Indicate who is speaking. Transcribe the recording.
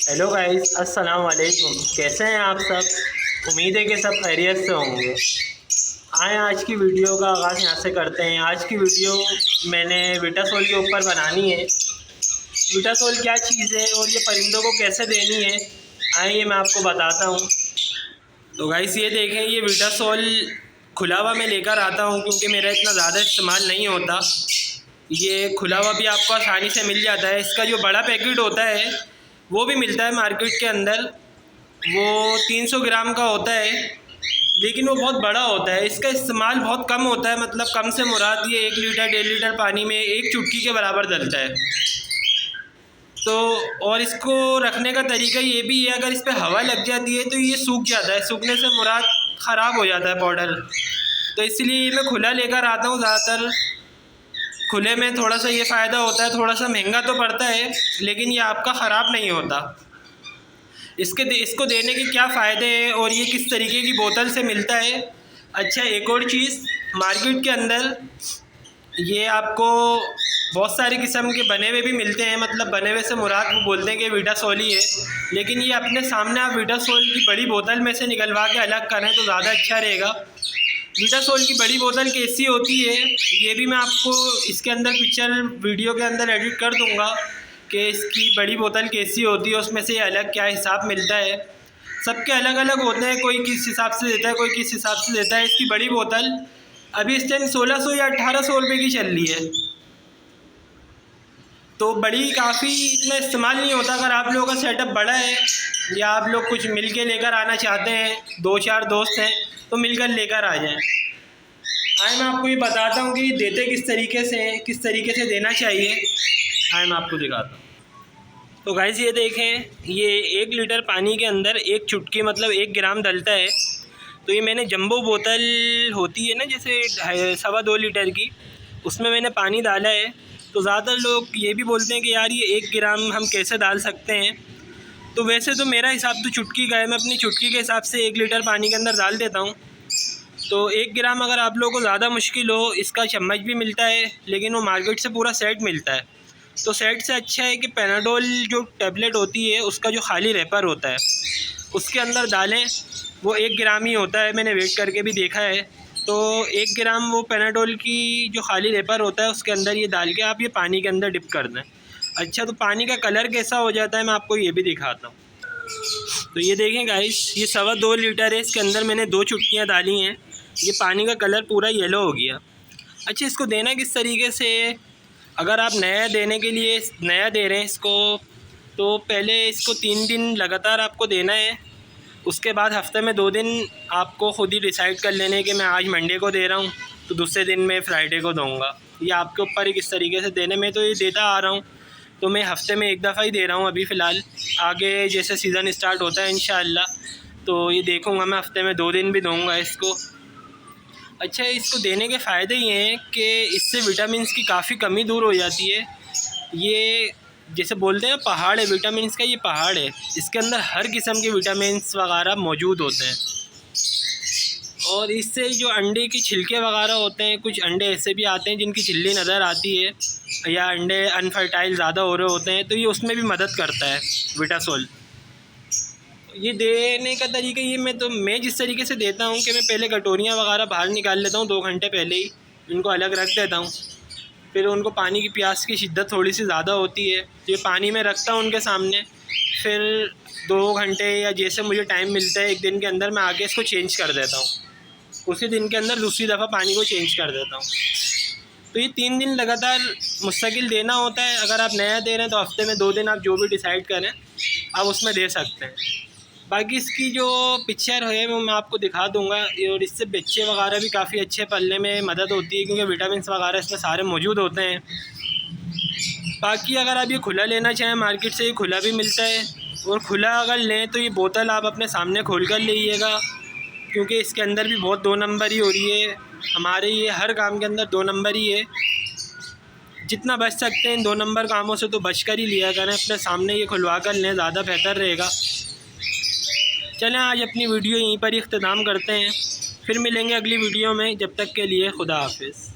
Speaker 1: Hello guys, अस्सलाम वालेकुम। कैसे हैं आप सब? उम्मीद है कि सब खैरियत से होंगे। आए आज की वीडियो का आगाज़ यहाँ से करते हैं। आज की वीडियो मैंने विटासोल के ऊपर बनानी है। विटासोल क्या चीज़ है और ये परिंदों को कैसे देनी है, आइए मैं आपको बताता हूँ। तो गाइस ये देखें, ये विटासोल खुला हुआ मैं लेकर आता हूँ क्योंकि मेरा इतना ज़्यादा इस्तेमाल नहीं होता। ये खुला हुआ भी आपको आसानी से मिल जाता है। इसका जो बड़ा पैकेट होता है वो भी मिलता है मार्केट के अंदर। वो 300 ग्राम का होता है, लेकिन वो बहुत बड़ा होता है। इसका इस्तेमाल बहुत कम होता है, मतलब कम से मुराद ये 1 लीटर 1.5 लीटर पानी में 1 चुटकी के बराबर डलता है। तो और इसको रखने का तरीका ये भी है, अगर इस पर हवा लग जाती है तो ये सूख जाता है। सूखने से मुराद ख़राब हो जाता है पाउडर। तो इसलिए मैं खुला लेकर आता हूँ ज़्यादातर। खुले में थोड़ा सा ये फ़ायदा होता है, थोड़ा सा महंगा तो पड़ता है लेकिन ये आपका ख़राब नहीं होता। इसको देने के क्या फ़ायदे हैं और ये किस तरीके की बोतल से मिलता है। अच्छा, एक और चीज़, मार्केट के अंदर ये आपको बहुत सारे किस्म के बने हुए भी मिलते हैं। मतलब बने हुए से मुराद वो बोलते हैं कि विटासोल ही है, लेकिन ये अपने सामने आप विटासोल की बड़ी बोतल में से निकलवा के अलग करें तो ज़्यादा अच्छा रहेगा। विटासोल की बड़ी बोतल कैसी होती है ये भी मैं आपको इसके अंदर पिक्चर वीडियो के अंदर एडिट कर दूंगा कि इसकी बड़ी बोतल कैसी होती है, उसमें से अलग क्या हिसाब मिलता है। सबके अलग अलग होते हैं, कोई किस हिसाब से देता है, कोई किस हिसाब से देता है। इसकी बड़ी बोतल अभी इस टाइम 1600 या 1800 रुपये की चल रही है। तो बड़ी काफ़ी इतना इस्तेमाल नहीं होता। अगर आप लोगों का सेटअप बड़ा है या आप लोग कुछ मिल के लेकर आना चाहते हैं, 2-4 दोस्त हैं तो मिलकर लेकर आ जाएं। आए मैं आपको ये बताता हूँ कि देते किस तरीके से हैं, किस तरीके से देना चाहिए। आए मैं आपको दिखाता हूँ। तो गाइस ये देखें, ये 1 लीटर पानी के अंदर 1 चुटकी मतलब 1 ग्राम डलता है। तो ये मैंने जंबो बोतल होती है ना, जैसे 2.25 लीटर की, उसमें मैंने पानी डाला है। तो ज़्यादातर लोग ये भी बोलते हैं कि यार ये 1 ग्राम हम कैसे डाल सकते हैं। तो वैसे तो मेरा हिसाब तो चुटकी का है, मैं अपनी चुटकी के हिसाब से 1 लीटर पानी के अंदर डाल देता हूँ। तो 1 ग्राम अगर आप लोगों को ज़्यादा मुश्किल हो, इसका चम्मच भी मिलता है लेकिन वो मार्केट से पूरा सेट मिलता है। तो सेट से अच्छा है कि पैनाडोल जो टैबलेट होती है उसका जो खाली रैपर होता है उसके अंदर डालें। वो 1 ग्राम ही होता है, मैंने वेट करके भी देखा है। तो 1 ग्राम वो पैनाडोल की जो खाली रैपर होता है उसके अंदर ये डाल के आप ये पानी के अंदर डिप कर दें। अच्छा, तो पानी का कलर कैसा हो जाता है मैं आपको ये भी दिखाता हूँ। तो ये देखें गाइस, ये 2.25 लीटर है, इसके अंदर मैंने 2 चुटकियाँ डाली हैं। ये पानी का कलर पूरा येलो हो गया। अच्छा, इसको देना किस तरीके से, अगर आप नया देने के लिए नया दे रहे हैं इसको, तो पहले इसको 3 दिन लगातार आपको देना है। उसके बाद हफ्ते में 2 दिन आपको ख़ुद ही डिसाइड कर लेने कि मैं आज मंडे को दे रहा हूँ तो दूसरे दिन मैं फ्राइडे को दूँगा। ये आपके ऊपर है किस तरीके से देने में। तो ये देता आ रहा हूँ, तो मैं हफ्ते में 1 दफ़ा ही दे रहा हूँ अभी फ़िलहाल। आगे जैसे सीज़न स्टार्ट होता है इंशाअल्लाह तो ये देखूँगा, मैं हफ्ते में 2 दिन भी दूँगा इसको। अच्छा, इसको देने के फ़ायदे ये हैं कि इससे विटामिन्स की काफ़ी कमी दूर हो जाती है। ये जैसे बोलते हैं पहाड़ है विटामिन्स का, ये पहाड़ है। इसके अंदर हर किस्म के विटामिन्स वगैरह मौजूद होते हैं। और इससे जो अंडे के छिलके वगैरह होते हैं, कुछ अंडे ऐसे भी आते हैं जिनकी झिल्ली नज़र आती है या अंडे अनफर्टाइल ज़्यादा हो रहे होते हैं, तो ये उसमें भी मदद करता है विटासोल। ये देने का तरीका ये मैं जिस तरीके से देता हूँ कि मैं पहले कटोरियाँ वगैरह बाहर निकाल लेता हूँ 2 घंटे पहले ही, इनको अलग रख देता हूँ। फिर उनको पानी की प्यास की शिद्दत थोड़ी सी ज़्यादा होती है, ये पानी में रखता हूँ उनके सामने। फिर 2 घंटे या जैसे मुझे टाइम मिलता है 1 दिन के अंदर, मैं आके इसको चेंज कर देता हूँ। उसी दिन के अंदर दूसरी दफ़ा पानी को चेंज कर देता हूँ। तो ये 3 दिन लगातार मुस्तकिल देना होता है। अगर आप नया दे रहे हैं तो हफ्ते में 2 दिन आप जो भी डिसाइड करें आप उसमें दे सकते हैं। बाकी इसकी जो पिक्चर है वो मैं आपको दिखा दूंगा। और इससे बच्चे वगैरह भी काफ़ी अच्छे पलने में मदद होती है क्योंकि विटामिन्स वगैरह इसमें सारे मौजूद होते हैं। बाकी अगर आप ये खुला लेना चाहें मार्केट से, ये खुला भी मिलता है। और खुला अगर लें तो ये बोतल आप अपने सामने खोल कर लीजिएगा क्योंकि इसके अंदर भी बहुत 2 नंबर ही हो रही है। हमारे ये हर काम के अंदर 2 नंबर ही है। जितना बच सकते हैं इन 2 नंबर कामों से तो बच कर ही लिया करें। अपने सामने ये खुलवा कर लें, ज़्यादा बेहतर रहेगा। चलें, आज अपनी वीडियो यहीं पर ही इख्तिताम करते हैं। फिर मिलेंगे अगली वीडियो में, जब तक के लिए खुदा हाफिज़।